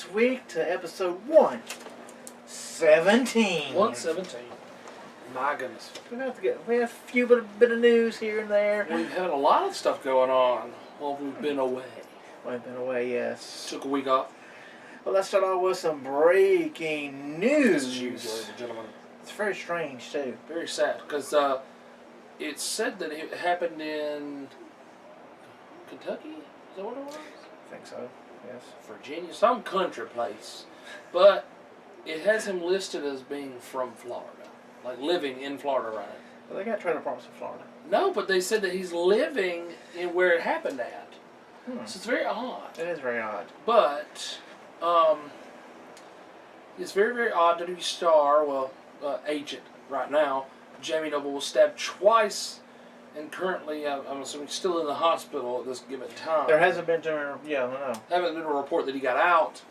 this week to episode 117. 117. My goodness. We have a few bit of news here and there. We've had a lot of stuff going on while we've been away. We've been away, yes. Took a week off. Well, let's start off with some breaking news. This is huge, ladies and gentlemen. It's very strange, too. Very sad, because it said that it happened in Kentucky? Is that what it was? I think so, yes. Virginia, some country place. But it has him listed as being from Florida. Like living in Florida right now. Well, they got trailer parks in Florida. No, but they said that he's living in where it happened at. So it's very odd. It is very odd. But it's very, very odd that his star, agent right now, Jamie Noble, was stabbed twice, and currently, I'm assuming, still in the hospital at this given time. There hasn't been, I know. Haven't been a report that he got out,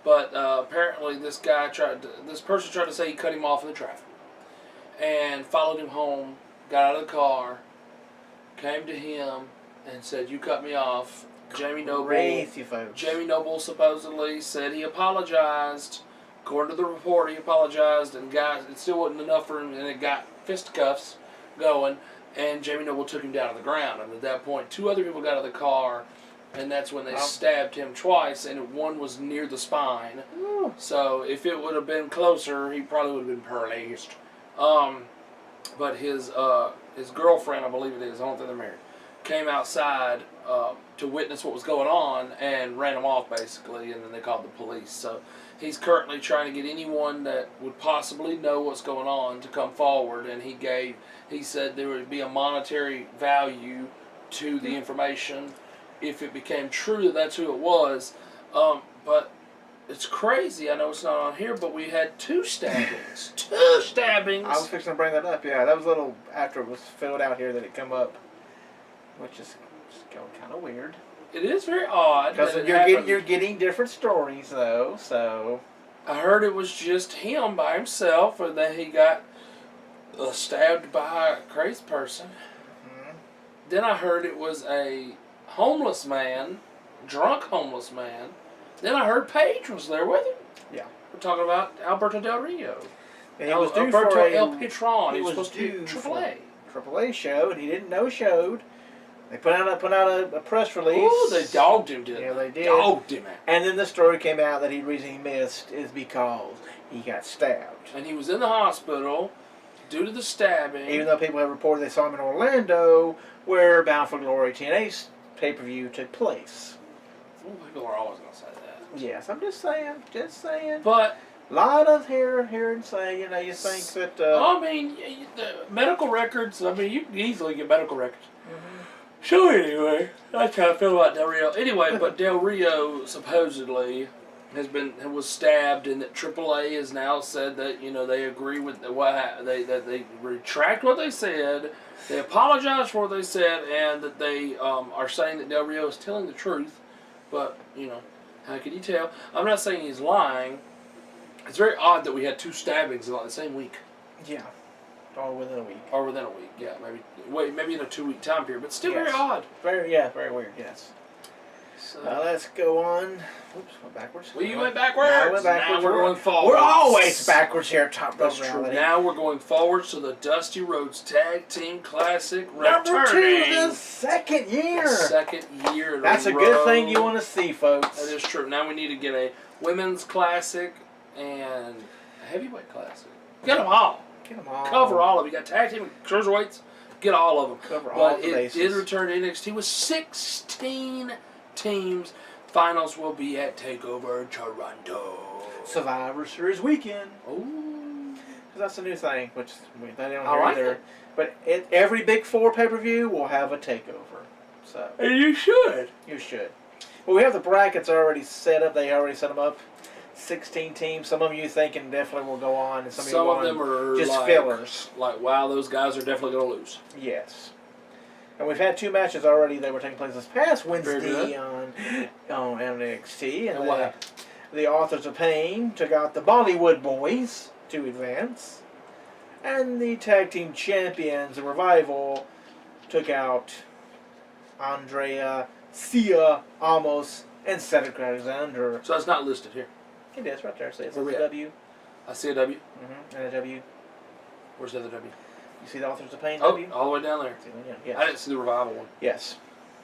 but apparently this person tried to say he cut him off in the traffic, and followed him home, got out of the car, came to him, and said, "You cut me off." Jamie Noble supposedly said he apologized. According to the report, he apologized, and guys, it still wasn't enough for him, and it got fisticuffs going, and Jamie Noble took him down to the ground. And at that point, two other people got out of the car, and that's when they stabbed him twice, and one was near the spine. Ooh. So if it would have been closer, he probably would have been paralyzed. But his girlfriend, I believe it is, I don't think they're married, came outside to witness what was going on and ran him off, basically, and then they called the police. So he's currently trying to get anyone that would possibly know what's going on to come forward, and he said there would be a monetary value to the information if it became true that that's who it was. But it's crazy. I know it's not on here, but we had two stabbings. Two stabbings! I was fixing to bring that up, yeah. That was a little after it was filled out here that it come up, which is kind of weird. It is very odd. Because you're getting different stories, though, so... I heard it was just him by himself, and then he got stabbed by a crazy person. Mm-hmm. Then I heard it was a homeless man, drunk homeless man. Then I heard Paige was there with him. Yeah. We're talking about Alberto Del Rio. And he was due Alberto for El Patron. He was supposed due to be AAA. AAA show, and he didn't know showed. They put out a press release. Ooh, they dogged him, didn't they? Yeah, they did. Dogged him out. And then the story came out that the reason he missed is because he got stabbed. And he was in the hospital due to the stabbing. Even though people have reported they saw him in Orlando, where Bound for Glory TNA's pay-per-view took place. Ooh, people are always going to say that. Yes, I'm just saying. But a lot of hear and say, you think that... I mean, the medical records, you can easily get medical records. Mm-hmm. So anyway, that's how I feel about Del Rio. Anyway, but Del Rio supposedly was stabbed, and that AAA has now said that they agree with they retract what they said, they apologize for what they said, and that they are saying that Del Rio is telling the truth. But how can you tell? I'm not saying he's lying. It's very odd that we had two stabbings in the same week. Yeah. All within a week. Or within a week, yeah. Maybe in a 2-week time period, but still very odd. Very weird, yes. So, let's go on. Oops, went backwards. Well, you went backwards. I went backwards. Now we're going forward. We're always backwards here at Top Rope That's true. Reality. Now we're going forward to the Dusty Rhodes Tag Team Classic Number returning. 2, the second year. The second year in That's a good thing you want to see, folks. That is true. Now we need to get a Women's Classic and a Heavyweight Classic. Get them all. Get them all. Cover all of them. You got Tag Team and Cruiserweights. Get all of them. Cover all the bases. But it did return to NXT with 16 teams. Finals will be at TakeOver Toronto. Survivor Series weekend. Ooh. That's a new thing, which they don't I hear like either. it. But every Big Four pay-per-view will have a takeover. So And you should. You should. Well, we have the brackets already set up. They already set them up. 16 teams. Some of you thinking definitely will go on, and some of them are just like, fillers. Like, wow, those guys are definitely going to lose. Yes. And we've had 2 matches already that were taking place this past Wednesday on NXT. And what happened? The Authors of Pain took out the Bollywood Boyz to advance. And the Tag Team Champions, the Revival, took out Andrea, Cia, Almas, and Cedric Alexander. So it's not listed here. It is right there. See, it's Where a we at? W. I see a W. And a W. Where's the other W? You see the Authors of Pain Oh, W? all the way down there. Yes. I didn't see the Revival one. Yes.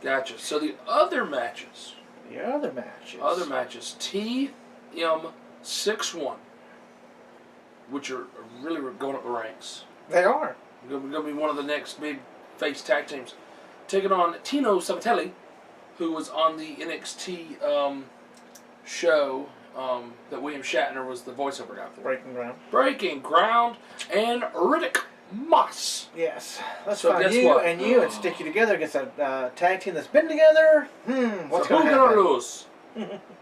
Gotcha. So the other matches. The other matches. TM6-1, which are really going up the ranks. They are. Going to be one of the next big face tag teams. Taking on Tino Sabbatelli, who was on the NXT show that William Shatner was the voiceover guy for. Breaking Ground. And Riddick Moss. Yes. Let's So find guess you what? and you and stick you together against a tag team that's been together. What's So going to who's gonna happen? lose?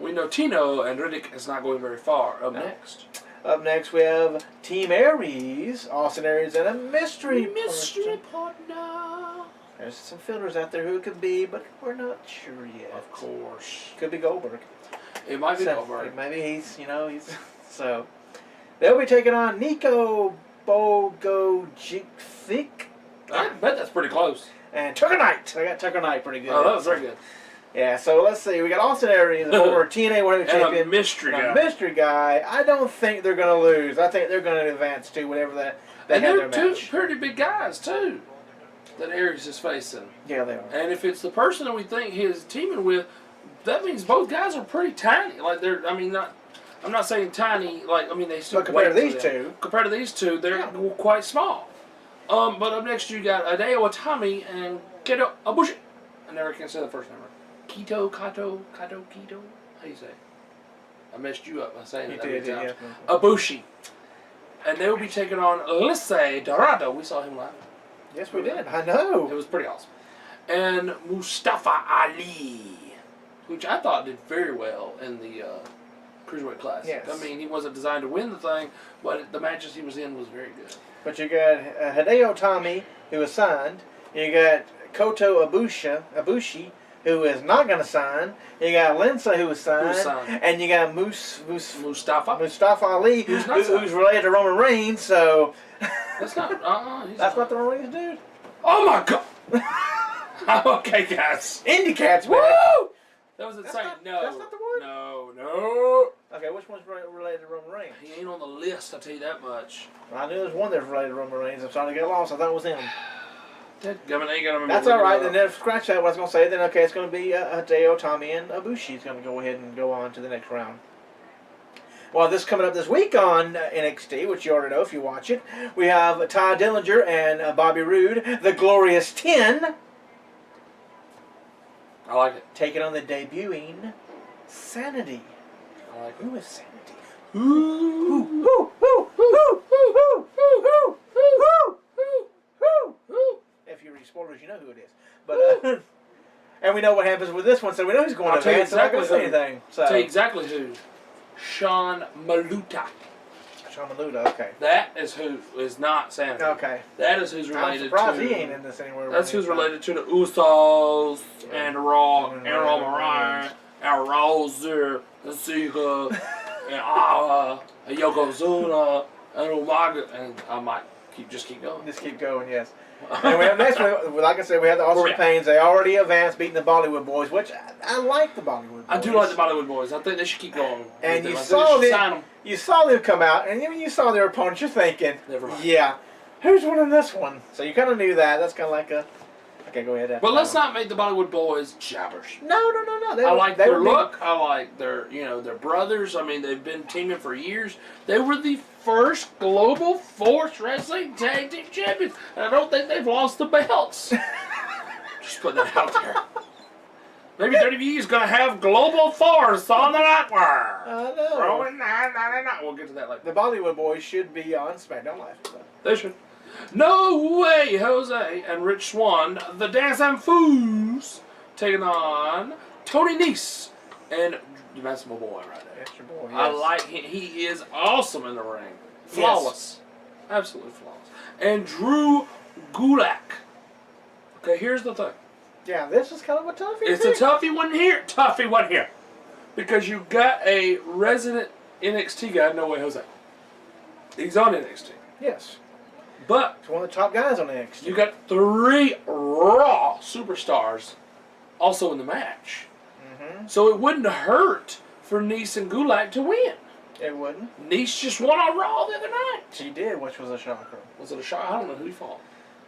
We know Tino and Riddick is not going very far. Up next. Up next, we have Team Aries, Austin Aries, and a mystery partner. There's some fillers out there who it could be, but we're not sure yet. Of course. Could be Goldberg. It might be Goldberg. Maybe he's so. They'll be taking on Niko, Bogojevic, I bet that's pretty close. and Tucker Knight. I got Tucker Knight pretty good. Oh, that was very good. Yeah, so let's see. We got Austin Aries, the former TNA World And Champion. a mystery and guy. a mystery guy. I don't think they're going to lose. I think they're going to advance to whatever that they And have they're their two match. pretty big guys, too, that Aries is facing. Yeah, they are. And if it's the person that we think he's teaming with, that means both guys are pretty tiny. Like, they're, I mean, not... I'm not saying tiny, like, I mean, they still But compared to weight these them. two. Compared to these two, they're quite small. But up next, you got Hideo, Itami, and Kota Ibushi. I never can say the first name right. Kato. How do you say it? I messed you up by saying it that many times. Ibushi. And they will be taking on Lince Dorado. We saw him live. Yes, we did. I know. It was pretty awesome. And Mustafa Ali, which I thought did very well in the Cruiserweight Classic. Yes. I mean, he wasn't designed to win the thing, but the matches he was in was very good. But you got Hideo Itami, who was signed. You got Kota Ibushi, who is not going to sign. You got Lince, who was signed. And you got Mustafa Ali, who's related to Roman Reigns. So that's not. That's not the Roman Reigns dude. Oh my God! Okay, guys. Indie Cats, woo! man. That was insane. That's not the one. No. Okay, which one's related to Roman Reigns? He ain't on the list. I'll tell you that much. Well, I knew there's one that's related to Roman Reigns. I'm starting to get lost. I thought it was him. That's all right. Then scratch that. What I was going to say. Then okay, it's going to be Hideo Itami and Ibushi is going to go ahead and go on to the next round. Well, this coming up this week on NXT, which you already know if you watch it, we have Ty Dillinger and Bobby Roode, the Glorious 10. I like it. Taking on the debuting SAnitY. I like it. Who is SAnitY? If you read spoilers, you know who it is. But and we know what happens with this one, so we know he's going to advance. So I'm not going to say anything. So tell you exactly who. Sean Maluta. Sean Maluta, okay. That is who is not SAnitY. Okay. That is who's related I'm surprised to. he ain't in this anywhere. That's who's related to the Usos and Raw and Roman and Rose and Sika and Yokozuna and Umaga, and I might just keep going. Just keep going, yes. And we have next one, like I said, we have the Austin Pains. They already advanced, beating the Bollywood Boys, which I like the Bollywood Boys. I do like the Bollywood Boys. I think they should keep going. And you saw them come out, and when you saw their opponents, you're thinking, never mind. Yeah, who's winning this one? So you kind of knew that. That's kind of like a. Okay, go ahead. But let's not make the Bollywood Boys jabbers. No. I like their look. I like their, their brothers. I mean, they've been teaming for years. They were the first Global Force Wrestling Tag Team Champions, and I don't think they've lost the belts. Just putting that out there. Maybe WWE is going to have Global Force on the network. I know. We'll get to that later. The Bollywood Boys should be on SmackDown Live. So. They should. No way, Jose and Rich Swann, the Dancing Fools, taking on Tony Nese. And that's my boy right there. That's your boy, yes. I like him. He is awesome in the ring. Flawless. Yes. Absolutely flawless. And Drew Gulak. Okay, here's the thing. Yeah, this is kind of a toughie. It's a toughie one here. Because you got a resident NXT guy, no way, Jose. He's on NXT. Yes. But he's one of the top guys on NXT. You got 3 Raw superstars also in the match. Mm-hmm. So it wouldn't hurt for Nese and Gulak to win. It wouldn't. Nese just won on Raw the other night. She did, which was a shocker. Was it a shot? I don't know who he fought.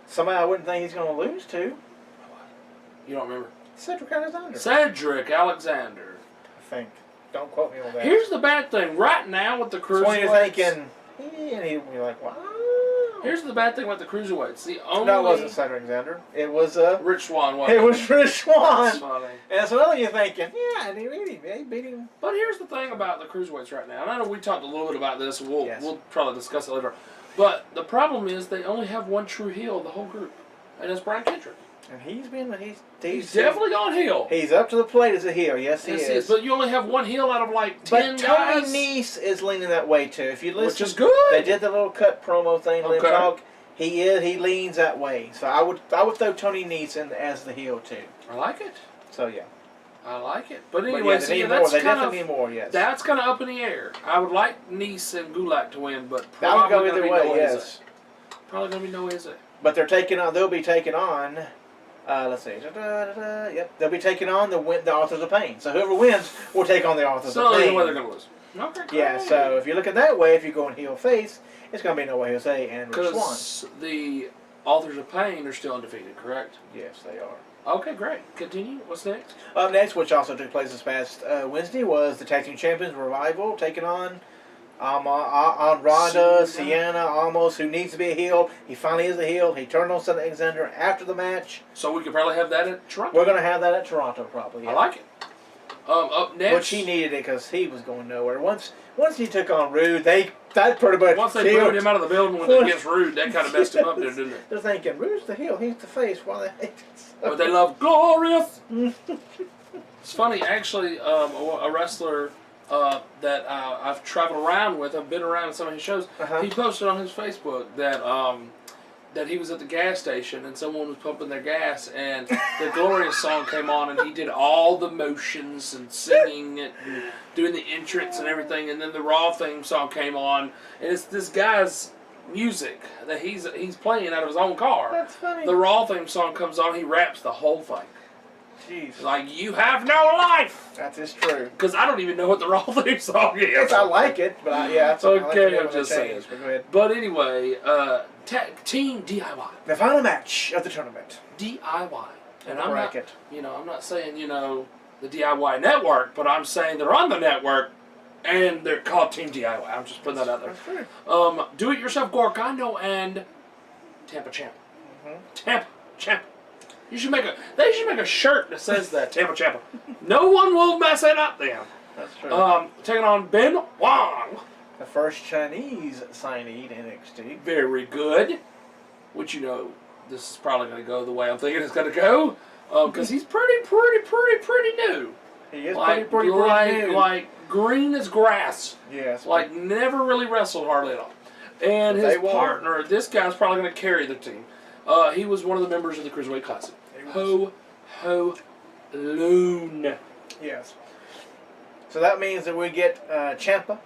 Somebody I wouldn't think he's going to lose to. You don't remember? Cedric Alexander. Cedric Alexander. I think. Don't quote me on that. Here's the bad thing. Right now with the cruiserweights. So when you're thinking, and you're like, wow. Here's the bad thing with the cruiserweights. The only. No, it wasn't Cedric Alexander. It was Rich Swann. It was Rich Swann. That's funny. And so you're thinking, yeah, and he beat him. But here's the thing about the cruiserweights right now. And I know we talked a little bit about this. And we'll probably discuss it later. But the problem is they only have one true heel, the whole group, and it's Brian Kendrick. And he's definitely gone heel. He's up to the plate as a heel. Yes, he is. But you only have one heel out of like 10 guys. But Tony Nese is leaning that way too. If you listen, which is good. They did the little cut promo thing. Okay. Talk. He leans that way. So I would throw Tony Nese in as the heel too. I like it. So yeah. I like it. But anyway, they definitely need more. Yes. That's kind of up in the air. I would like Nese and Gulak to win, but that would go either way. Yes. Probably gonna be no Nese. But they'll be taking on. Let's see. Yep, they'll be taking on the Authors of Pain. So whoever wins will take on the Authors of Pain. So either way they're going to lose. Okay, great. Yeah, so if you look at that way, if you're going heel face, it's going to be No Way Jose and Rich Swann. Because the Authors of Pain are still undefeated, correct? Yes, they are. Okay, great. Continue. What's next? Up next, which also took place this past Wednesday, was the Tag Team Champions Revival taking on Andrade, Cien, Almas, who needs to be a heel. He finally is a heel. He turned on Cedric Alexander after the match. So we could probably have that at Toronto. We're going to have that at Toronto, probably. Yeah. I like it. Up next. Which he needed it because he was going nowhere. Once he took on Roode, that pretty much. Once they booed him out of the building against Roode, that kind of messed him up, didn't it? They're thinking Roode's the heel, he's the face. Why they hate it? But they love glorious. It's funny, actually. A wrestler. That I've traveled around with, I've been around in some of his shows. He posted on his Facebook that he was at the gas station and someone was pumping their gas and the Glorious song came on and he did all the motions and singing it and doing the entrance and everything, and then the Raw theme song came on and it's this guy's music that he's playing out of his own car. That's funny. The Raw theme song comes on, he raps the whole thing. Jeez. Like, you have no life! That is true. Because I don't even know what the Raw theme song is. Yes, I like it, but that's okay, I'm just saying. But go ahead. But anyway, Team DIY. The final match of the tournament. DIY. And I'm not saying, the DIY network, but I'm saying they're on the network and they're called Team DIY. I'm just putting that out there. That's true. Do-it-yourself Gargano and Tampa Champ. Tampa Champ. They should make a shirt that says that, Tampa Champa. No one will mess it up then. That's true. Taking on Ben Wong. The first Chinese signee to NXT. Very good. Which, this is probably going to go the way I'm thinking it's going to go. Because he's pretty new. He is pretty new. Like green as grass. Yes. Like never really wrestled hardly at all. And his partner, this guy's probably going to carry the team. He was one of the members of the Cruiserweight Classic. Ho Loon. Yes. So that means that we get Tampa,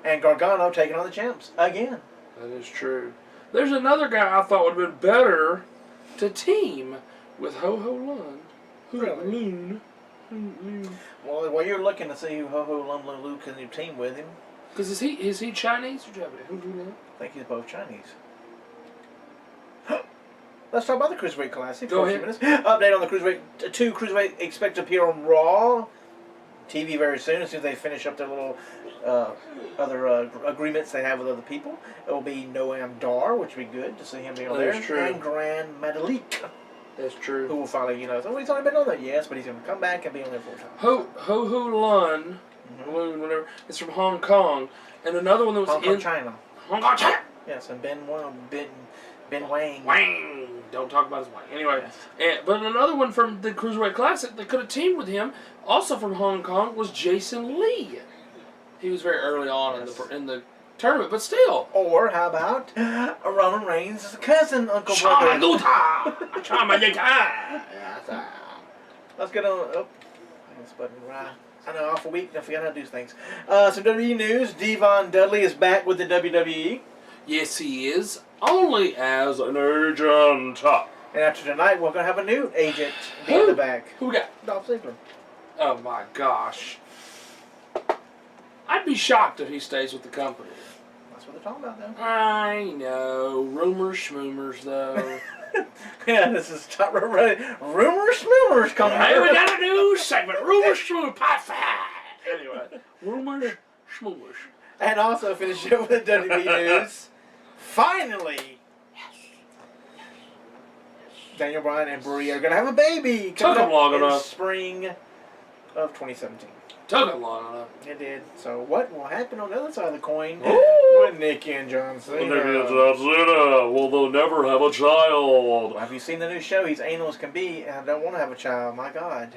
and Gargano taking on the champs again. That is true. There's another guy I thought would have been better to team with Ho Lun. Really? Well, you're looking to see who Ho Lun can you team with him. Because is he Chinese or Japanese? I think he's both Chinese. Let's talk about the Cruiserweight Classic. Go ahead. Update on the Cruiserweight. 2 Cruiserweight expect to appear on Raw TV very soon, as soon as they finish up their little other agreements they have with other people. It will be Noam Dar, which will be good to see him be on there. True. And Gran Metalik. That's true. Who will finally, so he's already been on there, yes, but he's going to come back and be on there full time. Ho Lun, whatever. It's from Hong Kong, and another one that was Hong Kong, China. Hong Kong, China. Yes, and Ben Wang. Wang. Don't talk about his Wang. Anyway, yes. But another one from the Cruiserweight Classic that could have teamed with him, also from Hong Kong, was Jason Lee. He was very early on in the tournament, but still. Or how about Roman Reigns' cousin, Uncle Brother? Let's get on. Oh, this button right. I know, awful week. I forgot how to do things. Some WWE news. Devon Dudley is back with the WWE. Yes, he is. Only as an agent. And after tonight, we're going to have a new agent in the back. Who we got? Dolph Ziggler. Oh my gosh. I'd be shocked if he stays with the company. That's what they're talking about, though. I know. Rumors, schmoomers, though. Yeah, this is top rumors, schmoomers coming. Hey, we got a new segment. Rumors, schmoomers, pie five. Anyway, rumors, schmoomers. And also finish it with the WWE news. Finally, Daniel Bryan and Brie are going to have a baby. Took them long in enough. Spring of 2017. Took them long enough. It did. So what will happen on the other side of the coin Ooh. with Nikki and John Cena? Well, they'll never have a child. Well, have you seen the new show? He's anal as can be, and I don't want to have a child. My God.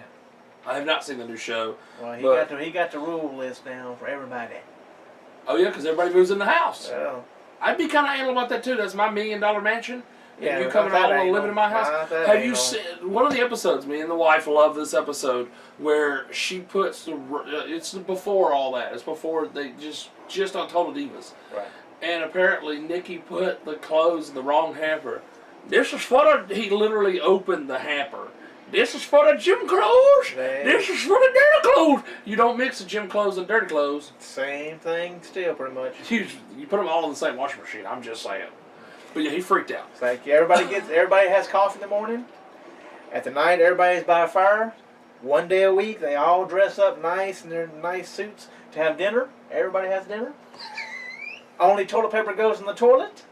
I have not seen the new show. Well, but... he got the rule list now for everybody. Oh yeah, because everybody moves in the house. Well, I'd be kind of anal about that too. That's my $1 million mansion. yeah, And you coming all and living in my house? Have you seen one of the episodes? Me and the wife love this episode where she puts it's before all that. It's before they just on Total Divas. Right. And apparently Nikki put the clothes in the wrong hamper. This is for the. He literally opened the hamper. This is for the gym clothes. This is for the dirty clothes. You don't mix the gym clothes and dirty clothes. Same thing still, pretty much. You put them all in the same washing machine. I'm just saying. But yeah, he freaked out. It's like everybody has coffee in the morning. At the night, everybody's by a fire. One day a week, they all dress up nice in their nice suits to have dinner. Everybody has dinner. Only toilet paper goes in the toilet.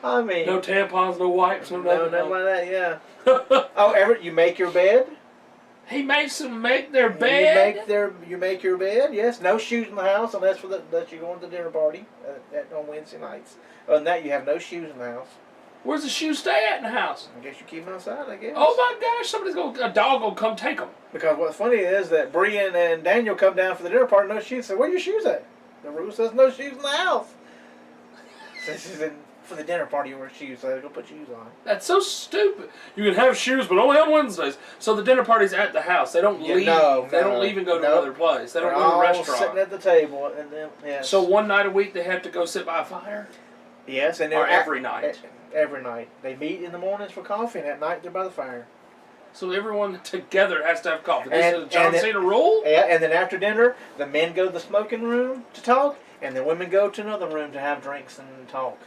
I mean, no tampons, no wipes, no nothing like that. Yeah. Oh, you make your bed. He makes them make their bed. You make your bed. Yes. No shoes in the house unless that you're going to the dinner party on Wednesday nights. Other than that, you have no shoes in the house. Where's the shoes stay at in the house? I guess you keep them outside. I guess. Oh my gosh! A dog will come take them. Because what's funny is that Brie and Daniel come down for the dinner party, no shoes. So where are your shoes at? The rule says no shoes in the house. This is for the dinner party, you wear shoes, so go put shoes on. That's so stupid. You can have shoes, but only on Wednesdays. So the dinner party's at the house. They don't leave. They don't leave and go to another place. They don't go to a restaurant. Sitting at the table, and then yes. So one night a week they have to go sit by a fire. Yes, and or every night. Every night they meet in the mornings for coffee, and at night they're by the fire. So everyone together has to have coffee. This is a John Cena rule? Yeah, and then after dinner, the men go to the smoking room to talk, and the women go to another room to have drinks and talk.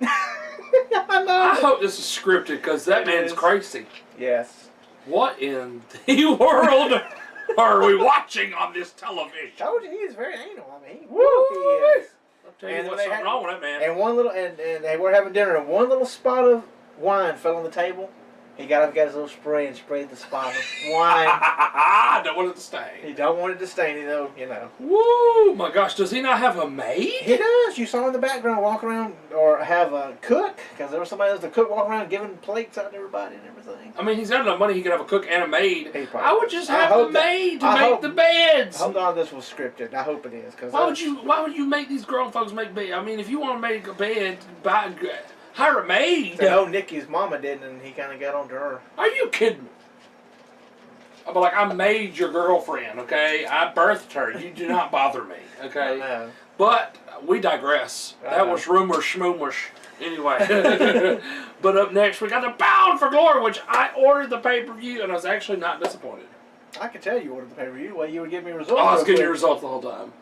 I hope this is scripted, because that man's crazy. Yes. What in the world are we watching on this television? I told you, he is very anal. I mean, he is. I'll tell you what's something wrong with that man. And one little, and they were having dinner, and one little spot of wine fell on the table. He got his little spray and sprayed the spot of wine. I don't want it to stain. He don't want it to stain, you know. Woo! My gosh, does he not have a maid? He does. You saw him in the background walk around, or have a cook, because there was somebody else, the cook walking around giving plates out to everybody and everything. I mean, he's got enough money, he could have a cook and a maid. I would just have a maid to make the beds. I hope none of this was scripted. I hope it is. Cause why would you make these grown folks make beds? I mean, if you want to make a bed, hire a maid. No, Nikki's mama didn't, and he kind of got onto her. Are you kidding me? But like, I made your girlfriend, okay? I birthed her. You do not bother me, okay? I know. But we digress. That was rumor schmoomers. Anyway. But up next, we got the Bound for Glory, which I ordered the pay-per-view, and I was actually not disappointed. I could tell you ordered the pay-per-view. Well, you would give me results. Oh, I was giving you results the whole time.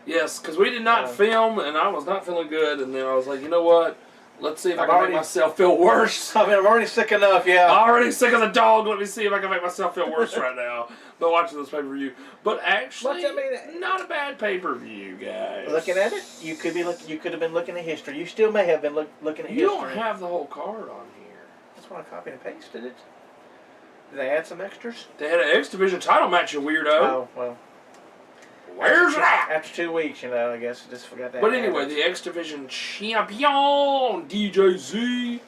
Yes, because we did not film, and I was not feeling good, and then I was like, you know what? Let's see if I can make myself feel worse. I mean, I'm already sick enough, yeah. I'm already sick of the dog. Let me see if I can make myself feel worse right now by watching this pay-per-view. But actually, not a bad pay-per-view, guys. Looking at it, you could have been looking at history. You still may have been looking at history. You don't have the whole card on here. That's why I copied and pasted it. Did they add some extras? They had an X Division title match, you weirdo. Oh, well. Where's that? After 2 weeks, I guess I just forgot that. But anyway, the X Division champion, DJ-Z.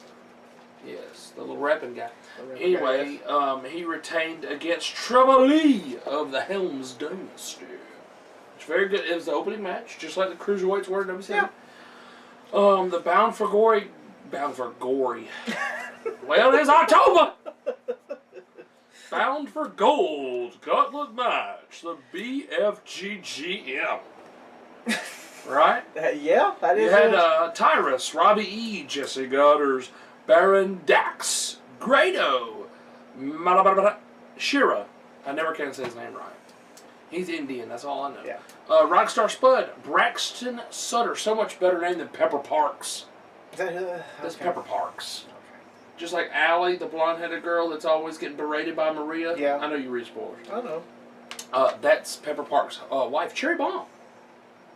Yes, the little rapping guy. Anyway, he retained against Trouble Lee of the Helms Dynasty. It's very good. It was the opening match, just like the Cruiserweights were in WCW. Yeah. The Bound for Glory. Well, it is October! Bound for Gold Gauntlet match, the BFGGM. right? Yeah, that is. You had Tyrus, Robbie E, Jesse Goddard, Baron Dax, Grado, Shira. I never can say his name right. He's Indian, that's all I know. Yeah. Rockstar Spud, Braxton Sutter. So much better name than Pepper Parks. Is that who? That's Pepper Parks. Just like Allie, the blonde-headed girl that's always getting berated by Maria. Yeah. I know you read spoilers. I know. That's Pepper Parks' wife, Cherry Bomb.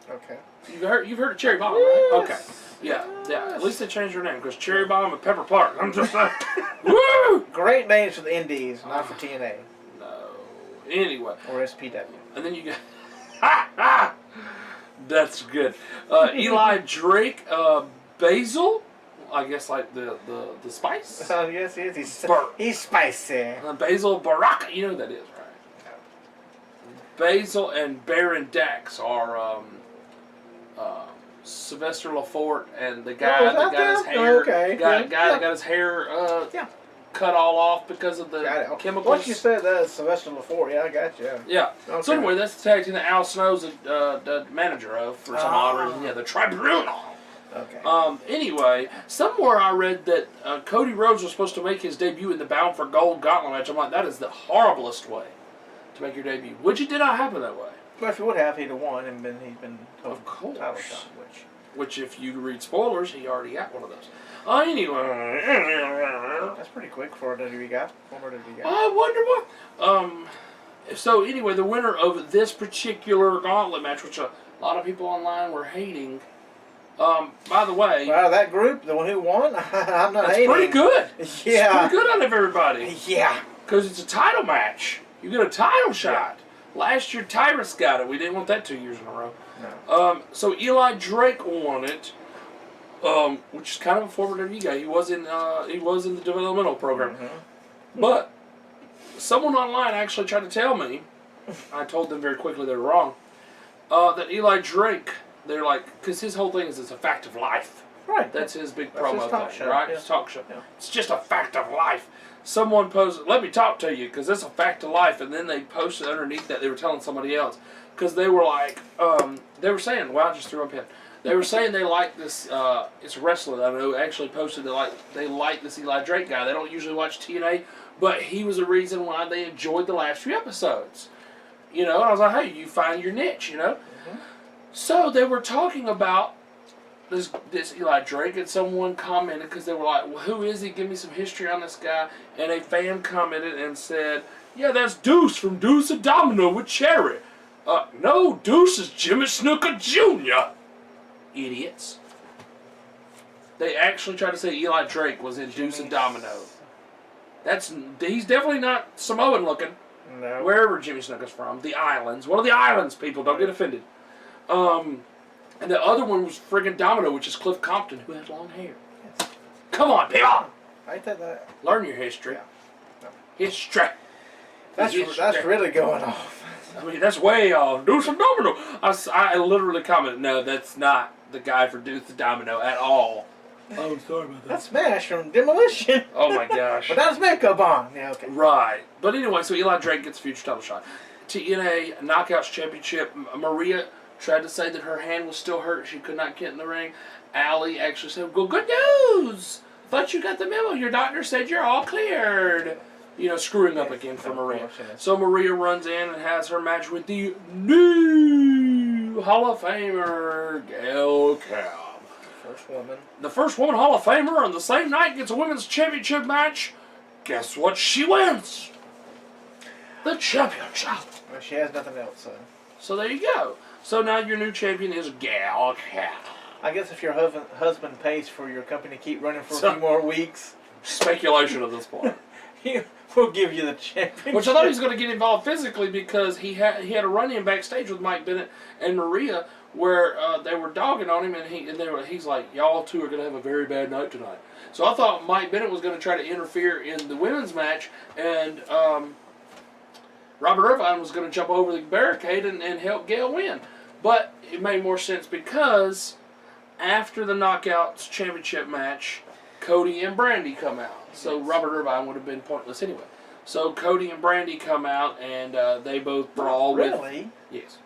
Okay. You've heard of Cherry Bomb, right? Okay. Yeah. At least they changed her name because Cherry Bomb and Pepper Parks. I'm just like, woo! Great names for the Indies, not for TNA. No. Anyway. Or SPW. And then you got. That's good. Eli Drake, Basil. I guess like the spice. Oh yes, he is. He's spicy. Basil Baraka. You know who that is, right? Basil and Baron Dax are Sylvester Lafort and the guy that got his hair. Guy that got his hair cut all off because of the chemicals. Once you said that, Sylvester Lafort. Yeah, I got you. Yeah. Okay. So anyway, that's the tag team that Al Snow's the manager of for some odd reason. Yeah, the Tribunal. Okay. Anyway, somewhere I read that Cody Rhodes was supposed to make his debut in the Bound for Gold Gauntlet match. I'm like, that is the horriblest way to make your debut. Which it did not happen that way. But if he would have, he'd have won, and then he'd been of course. Title shot, which, if you read spoilers, he already got one of those. Anyway, that's pretty quick for a WWE guy. Former WWE guy. I wonder what. So anyway, the winner of this particular gauntlet match, which a lot of people online were hating. By the way, wow, that group, the one who won, I'm not hating. Pretty good. Yeah. It's pretty good out of everybody. Yeah. Because it's a title match. You get a title shot. Last year, Tyrus got it. We didn't want that 2 years in a row. No. So Eli Drake won it, which is kind of a former WWE guy. He was in the developmental program. Mm-hmm. But someone online actually tried to tell me, I told them very quickly they were wrong, that Eli Drake, they're like, because his whole thing is it's a fact of life. Right. That's his big That's promo his talk thing, show. right? Yeah. His talk show. Yeah. It's just a fact of life. Someone posted, let me talk to you, because it's a fact of life, and then they posted underneath that they were telling somebody else, because they were like, they were saying, wow, I just threw up in. They were saying they like this, it's a wrestler that I know actually posted that they like this Eli Drake guy. They don't usually watch TNA, but he was the reason why they enjoyed the last few episodes. You know, and I was like, hey, you find your niche, you know? Mm-hmm. So they were talking about this Eli Drake, and someone commented, because they were like, well, who is he? Give me some history on this guy. And a fan commented and said, yeah, that's Deuce from Deuce and Domino with Cherry. No, Deuce is Jimmy Snuka Jr. Idiots. They actually tried to say Eli Drake was in Deuce and Domino. He's definitely not Samoan looking. No. Wherever Jimmy Snuka's from. The islands. One of the islands, people. Don't get offended. And the other one was friggin' Domino, which is Cliff Compton, who has long hair. Yes. Come on, people! I thought that. Learn your history. Yeah. No. History. That's really going off. I mean, that's way off. Deuce and Domino. I literally commented, no, that's not the guy for Deuce and Domino at all. Oh, sorry about that. That's Smash from Demolition. Oh my gosh. But that's makeup on. Yeah, okay. Right. But anyway, so Eli Drake gets a future title shot. TNA Knockouts Championship. Maria tried to say that her hand was still hurt. She could not get in the ring. Allie actually said, well, good news. Thought you got the memo. Your doctor said you're all cleared. You know, screwing up again for Maria. So Maria runs in and has her match with the new Hall of Famer, Gail Kim. First woman. The first woman Hall of Famer on the same night gets a women's championship match. Guess what she wins? The championship. Well, she has nothing else, So there you go. So now your new champion is Gail Kim. I guess if your husband pays for your company to keep running for a few more weeks. Speculation at this point. We'll give you the championship. Which I thought he was going to get involved physically because he had a run-in backstage with Mike Bennett and Maria where they were dogging on him and he's like, y'all two are going to have a very bad night tonight. So I thought Mike Bennett was going to try to interfere in the women's match and Robert Irvine was going to jump over the barricade and help Gail win. But it made more sense because after the Knockouts championship match, Cody and Brandy come out. So Robert Irvine would have been pointless anyway. So Cody and Brandy come out and they both brawl with... Really? Yes.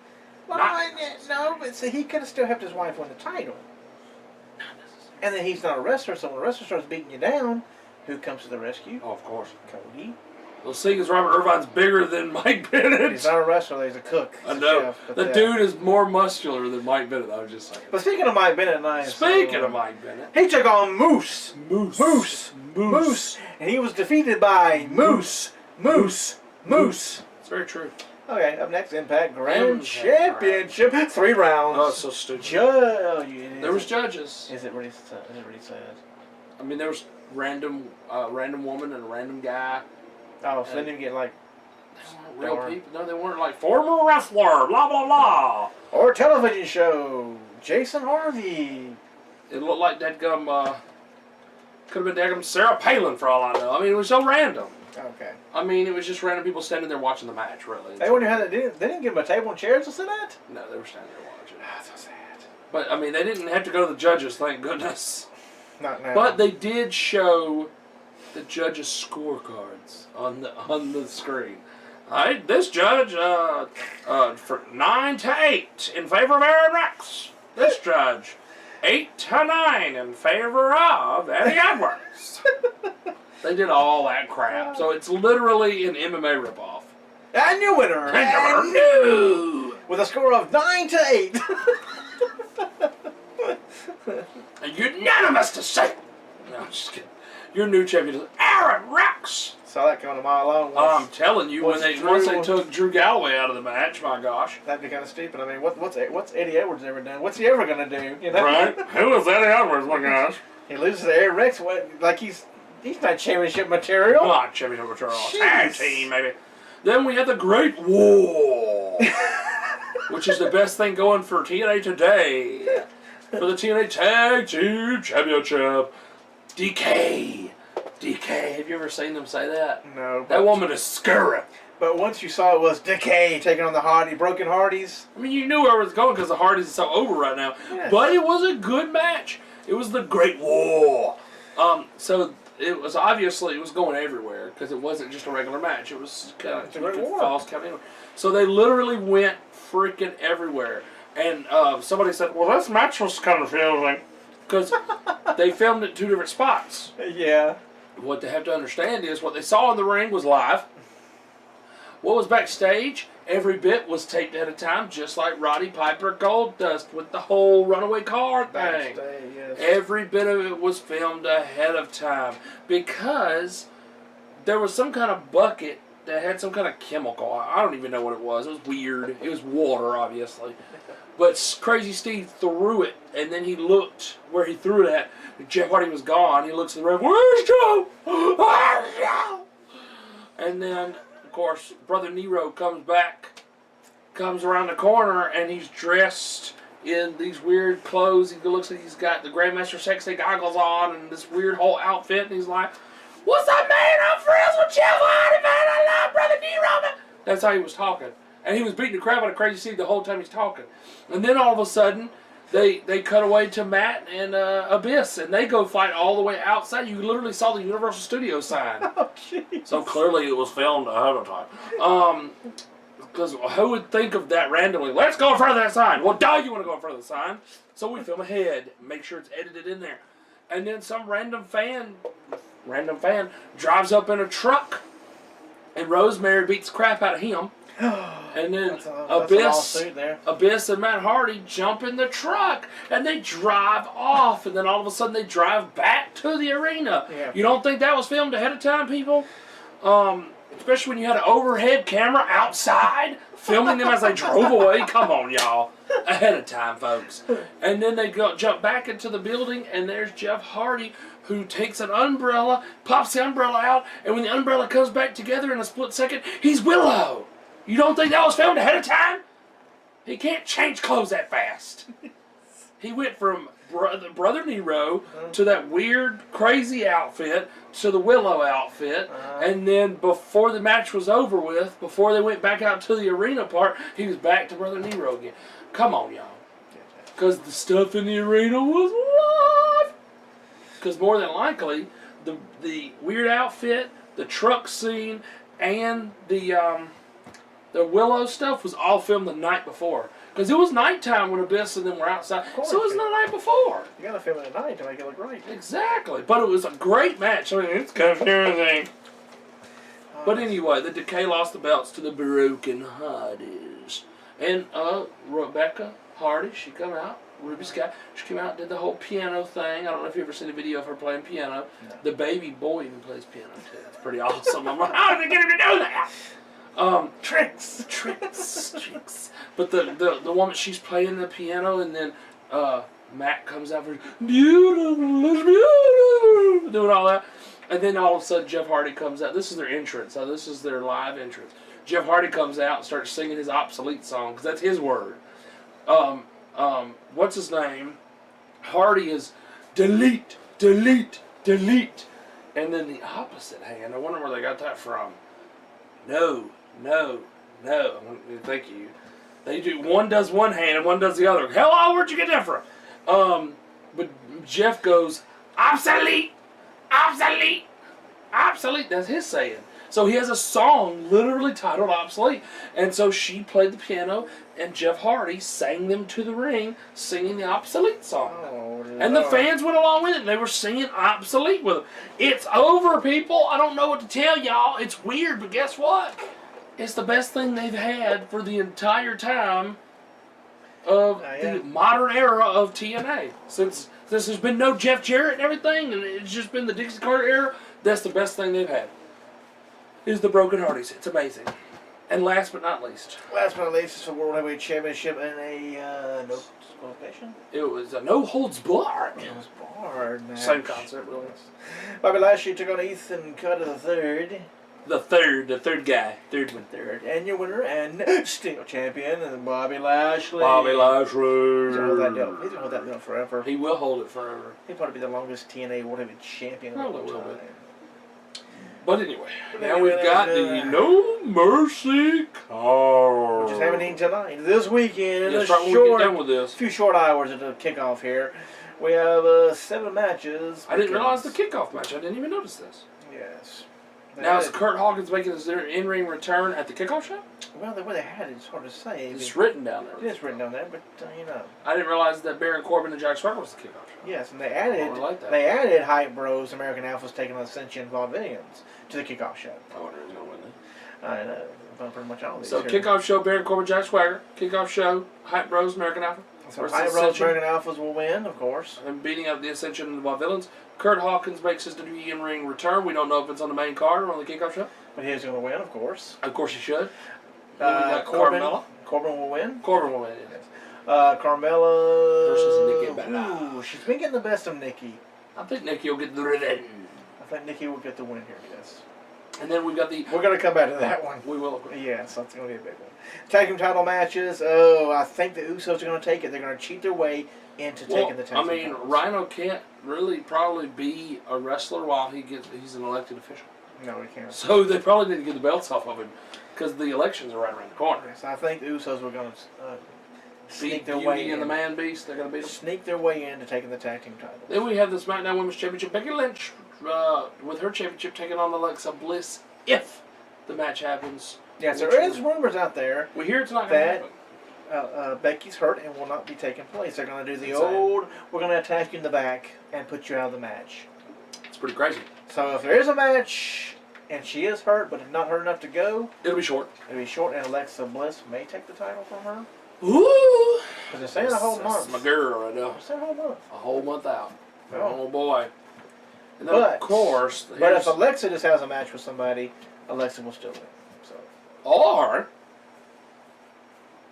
No, but see, he could have still helped his wife win the title. Not necessarily. And then he's not a wrestler, so when a wrestler starts beating you down, who comes to the rescue? Oh, of course. Cody. Well, seeing as Robert Irvine's bigger than Mike Bennett. He's not a wrestler, he's a cook. He's I know. a chef, The dude is more muscular than Mike Bennett, I was just saying. But speaking of Mike Bennett, Speaking of Mike Bennett. he took on Moose. Moose. Moose. Moose. And he was defeated by Moose. Moose. Moose. It's very true. Okay, up next, Impact Grand Impact. Championship. 3 rounds. Oh, it's so stupid. There was judges. Is it really sad? I mean, there was random woman and a random guy. Oh, so they didn't get like... They weren't real people. No, they weren't like former wrestler, blah, blah, blah. Or television show, Jason Harvey. It looked like dadgum, could have been dadgum Sarah Palin for all I know. I mean, it was so random. Okay. I mean, it was just random people standing there watching the match, really. They wouldn't have they didn't give them a table and chairs to sit at? No, they were standing there watching. That's so sad. But, I mean, they didn't have to go to the judges, thank goodness. Not now. But they did show the judges' scorecards on the screen. All right, this judge, for 9 to 8 in favor of Aaron Rex. This judge, 8 to 9 in favor of Eddie Edwards. They did all that crap. So it's literally an MMA ripoff. And your winner. And new. With a score of 9 to 8. A unanimous decision. No, I'm just kidding. Your new champion is Aaron Rex. Saw that coming a mile long. I'm telling you, once they took Drew Galloway out of the match, my gosh. That'd be kind of stupid. I mean, what's Eddie Edwards ever done? What's he ever gonna do? You know? Right? Who is Eddie Edwards, my gosh? He loses to Aaron Rex. Like he's not championship material. Not championship material. Tag team, maybe. Then we had the Great War, which is the best thing going for TNA today. For the TNA Tag Team Championship. DK. Have you ever seen them say that? No. That woman is scary. But once you saw it was Decay taking on the Broken Hardys. I mean, you knew where it was going because the Hardys is so over right now. Yes. But it was a good match. It was the Great War. So it was obviously going everywhere because it wasn't just a regular match. It was kind of false count. So they literally went freaking everywhere. And somebody said, "Well, this match was kind of filming because they filmed at 2 different spots." Yeah. What they have to understand is what they saw in the ring was live. What was backstage, every bit was taped at a time, just like Roddy Piper Goldust with the whole runaway car thing. Backstage, yes. Every bit of it was filmed ahead of time because there was some kind of bucket that had some kind of chemical. I don't even know what it was. It was weird. It was water, obviously. But Crazy Steve threw it, and then he looked where he threw it at. Jeff Hardy was gone. He looks to the ref. Where's Joe? Where's Joe? And then, of course, Brother Nero comes around the corner, and he's dressed in these weird clothes. He looks like he's got the Grandmaster Sexy goggles on and this weird whole outfit, and he's like, "What's up, man? I'm friends with Jeff Hardy, man. I love Brother Nero, man." That's how he was talking. And he was beating the crap out of Crazy Steve the whole time he's talking. And then all of a sudden, they cut away to Matt and Abyss, and they go fight all the way outside. You literally saw the Universal Studios sign. Oh, jeez. So clearly it was filmed ahead of time. Because who would think of that randomly? Let's go in front of that sign. Well, duh, you want to go in front of the sign. So we film ahead, make sure it's edited in there. And then some random fan drives up in a truck, and Rosemary beats the crap out of him. And then Abyss and Matt Hardy jump in the truck and they drive off, and then all of a sudden they drive back to the arena. Yeah. You don't think that was filmed ahead of time, people? Especially when you had an overhead camera outside filming them as they drove away. Come on, y'all. Ahead of time, folks. And then they jump back into the building, and there's Jeff Hardy, who takes an umbrella, pops the umbrella out, and when the umbrella comes back together in a split second, he's Willow. You don't think that was filmed ahead of time? He can't change clothes that fast. He went from Brother Nero to that weird, crazy outfit to the Willow outfit, and then before the match was over with, before they went back out to the arena part, he was back to Brother Nero again. Come on, y'all. Because the stuff in the arena was live. Because more than likely, the weird outfit, the truck scene, and the Willow stuff was all filmed the night before. Because it was nighttime when Abyss and them were outside. So it was the night before. You gotta film it at night to make it look right. Exactly. But it was a great match. I mean, it's confusing. But anyway, the Decay lost the belts to the Broken Hardys. And Rebecca Hardy, she come out. Ruby Sky, she came out and did the whole piano thing. I don't know if you ever seen a video of her playing piano. No. The baby boy even plays piano too. It's pretty awesome. I'm like, how did they get him to do that? Tricks. But the woman, she's playing the piano, and then Matt comes out for beautiful, doing all that, and then all of a sudden Jeff Hardy comes out. This is their entrance. So this is their live entrance. Jeff Hardy comes out and starts singing his obsolete song because that's his word. What's his name? Hardy is delete, and then the opposite hand. I wonder where they got that from. No. Thank you. They do, one does one hand and one does the other. Hello, where'd you get that from? But Jeff goes, obsolete. That's his saying. So he has a song literally titled Obsolete. And so she played the piano, and Jeff Hardy sang them to the ring, singing the Obsolete song. Oh, and the fans went along with it, and they were singing Obsolete with them. It's over, people. I don't know what to tell y'all. It's weird, but guess what? It's the best thing they've had for the entire time of the modern era of TNA. Since there's been no Jeff Jarrett and everything, and it's just been the Dixie Carter era, that's the best thing they've had. Is the Broken Hardys. It's amazing. And last but not least. It's the World Heavyweight Championship in a no disqualification. It was a no holds barred. Match. Same concept, really. Bobby Lashley took on Ethan Kota the third. The third guy. Third one. And your winner and still champion, and Bobby Lashley. He's gonna hold that belt. He's gonna hold that belt forever. He will hold it forever. He'll probably be the longest TNA World Heavyweight Champion of all time. But anyway, now we've got the No Mercy card. Which is happening tonight, this weekend. Yes, right when we get done with this. A few short hours at the kickoff here. We have 7 matches. I didn't realize the kickoff match. I didn't even notice this. Yes. Now is Kurt Hawkins making his in-ring return at the kickoff show? Well, the way they had it, it's hard to say. It's written down there. It is written down there, but you know. I didn't realize that Baron Corbin and Jack Swagger was the kickoff show. Yes, and they added Hype Bros, American Alphas taking on Cien Vaudevillains to the kickoff show. I wonder who's going to win that. I know. Pretty much all these. So kickoff show, Baron Corbin, Jack Swagger. Kickoff show, Hype Bros, American Alpha. So Hype Bros, American Alphas will win, of course. And beating up the Ascension and the Vaudevillains. Kurt Hawkins makes his WWE in-ring return. We don't know if it's on the main card or on the kickoff show. But he's going to win, of course. Of course he should. Corbin will win. Corbin will win, yes. Carmella versus Nikki Bella. Ooh, she's been getting the best of Nikki. I think Nikki will get the revenge. I think Nikki will get the win here, yes. And then we've got the... We're going to come back to that one. We will. Yes, that's going to be a big one. Tag team title matches. Oh, I think the Usos are going to take it. They're going to cheat their way into taking the tag team titles. Rhino can't really probably be a wrestler while he's an elected official. No, he can't. So they probably need to get the belts off of him because the elections are right around the corner. Yes, I think the Usos were going to sneak their way in. Beauty and the Man Beast, they're going to beat them. Sneak their way into taking the tag team titles. Then we have the SmackDown Women's Championship. Becky Lynch with her championship taking on Alexa Bliss if the match happens. Yes, there is rumors out there. We hear it's not going to happen. Becky's hurt and will not be taking place. They're going to do the old, we're going to attack you in the back and put you out of the match. It's pretty crazy. So if there is a match and she is hurt but not hurt enough to go, it'll be short. It'll be short, and Alexa Bliss may take the title from her. Ooh! Because they're saying a whole month. That's my girl right now. They're saying a whole month. A whole month out. Oh boy. And then but, of course... But if Alexa just has a match with somebody, Alexa will still win. So. Or...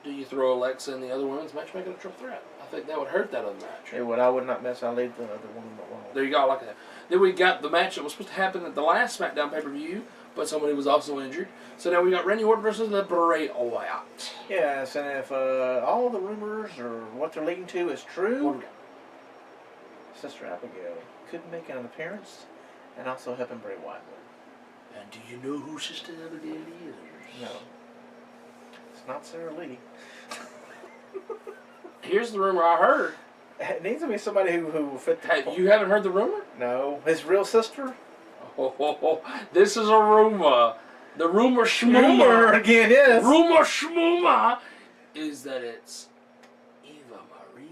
do you throw Alexa in the other women's match, making a triple threat? I think that would hurt that other match. It would. I would not mess. I'll leave the other woman alone. There you go. I like that. Then we got the match that was supposed to happen at the last SmackDown pay-per-view, but somebody was also injured. So now we got Randy Orton versus the Bray Wyatt. Yes, and if all the rumors or what they're leading to is true, Sister Abigail could make an appearance and also helping Bray Wyatt win. And do you know who Sister Abigail is? No. It's not Sarah Lee. Here's the rumor I heard. It needs to be somebody who will fit the... Hey, you haven't heard the rumor? No. His real sister? Oh, this is a rumor. The rumor schmoomer. Again, yes. Rumor schmoomer is that it's Eva Marie.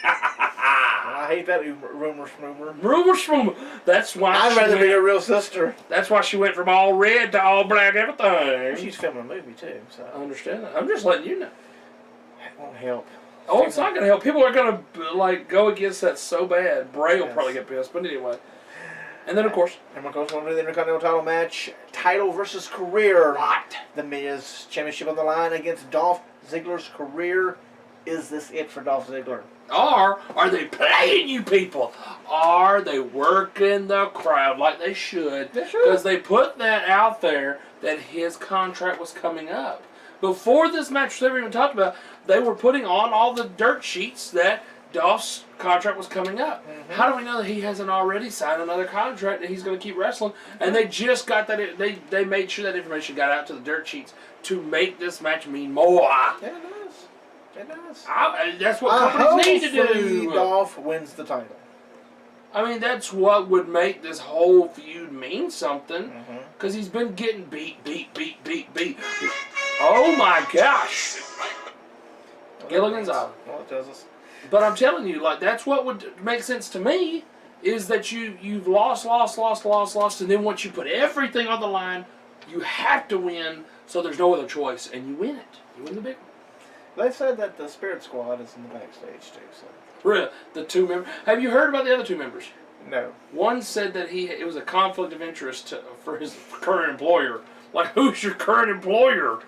I hate that rumor. Rumor. That's why I'd rather be her real sister. That's why she went from all red to all black everything. She's filming a movie too, so. I understand that. I'm just letting you know. It won't help. Oh, it's not going to help. People are going to like go against that so bad. Bray will probably get pissed, but anyway. And then, of course... And of course, we'll do the Intercontinental title match. Title versus career. What? The Miz Championship on the line against Dolph Ziggler's career. Is this it for Dolph Ziggler? Or are they playing you people? Are they working the crowd like they should? Because they put that out there that his contract was coming up. Before this match was ever even talked about, they were putting on all the dirt sheets that Dolph's contract was coming up. Mm-hmm. How do we know that he hasn't already signed another contract and he's going to keep wrestling? And they just got that. They made sure that information got out to the dirt sheets to make this match mean more. Yeah, it does. It does. That's what companies need to do. Dolph wins the title. I mean, that's what would make this whole feud mean something. Because he's been getting beat. Oh my gosh. Gilligan's Island. Well, it does us. But I'm telling you, like, that's what would make sense to me, is that you've lost, and then once you put everything on the line, you have to win, so there's no other choice, and you win it. You win the big one. They said that the Spirit Squad is in the backstage, too, so. Really? The two members? Have you heard about the other two members? No. One said that it was a conflict of interest for his current employer. Like, who's your current employer?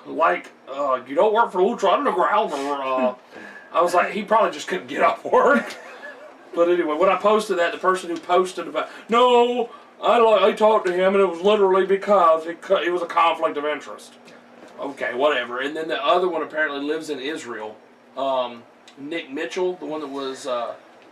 Like, you don't work for Ultra Underground, or, I was like, he probably just couldn't get off work. But anyway, when I posted that, the person who posted about, no, I talked to him, and it was literally because it was a conflict of interest. Okay, whatever. And then the other one apparently lives in Israel. Nick Mitchell, the one that was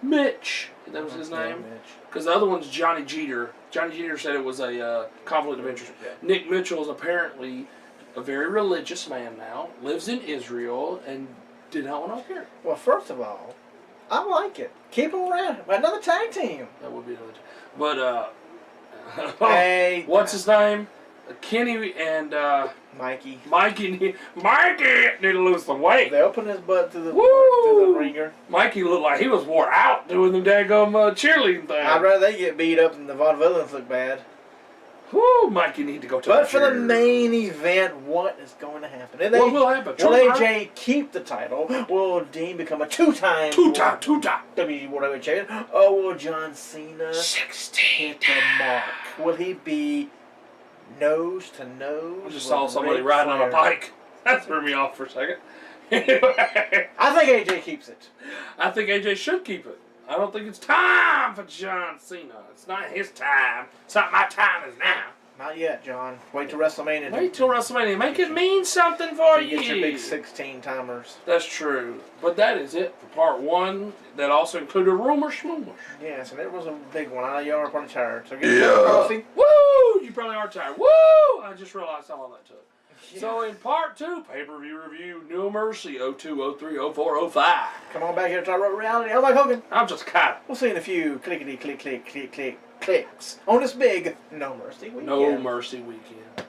Mitch, that was his name. Because the other one's Johnny Jeter. Johnny Jeter said it was a conflict of interest. Yeah. Nick Mitchell is apparently a very religious man now, lives in Israel, and did not want to appear. Well, first of all, I like it. Keep them around. Another tag team. That would be another tag. But, hey. What's his name? Kenny and Mikey. Mikey need to lose some weight. They opened his butt to the ringer. Mikey looked like he was wore out doing the daggum cheerleading thing. I'd rather they get beat up than the vaudevillains look bad. Whoo, Mikey need to go to the But for the main event, what is going to happen? What will happen? Will AJ keep the title? Will Dean become a two-time WWE World Heavyweight Champion? Or will John Cena 16 hit the mark? Will he be nose to nose? I just saw somebody riding on a bike. That threw me off for a second. I think AJ keeps it. I think AJ should keep it. I don't think it's time for John Cena. It's not his time. It's not my time, it's now. Not yet, John. Wait till WrestleMania. Wait till WrestleMania. Make it mean something for you. Get your big 16-timers. That's true. But that is it for part one. That also included Rumor Schmoomer. Yes, and it was a big one. I know y'all are probably tired. So get your coffee. Woo! You probably are tired. Woo! I just realized how long that took. Yeah. So in part two, pay-per-view review, No Mercy, 02, 03, 04, 05. Come on back here to Talk About Reality. I'm Mike Hogan. I'm just Kyle. We'll see you in a few clickety-click-click-click-click clicks on this big No Mercy weekend. No Mercy weekend.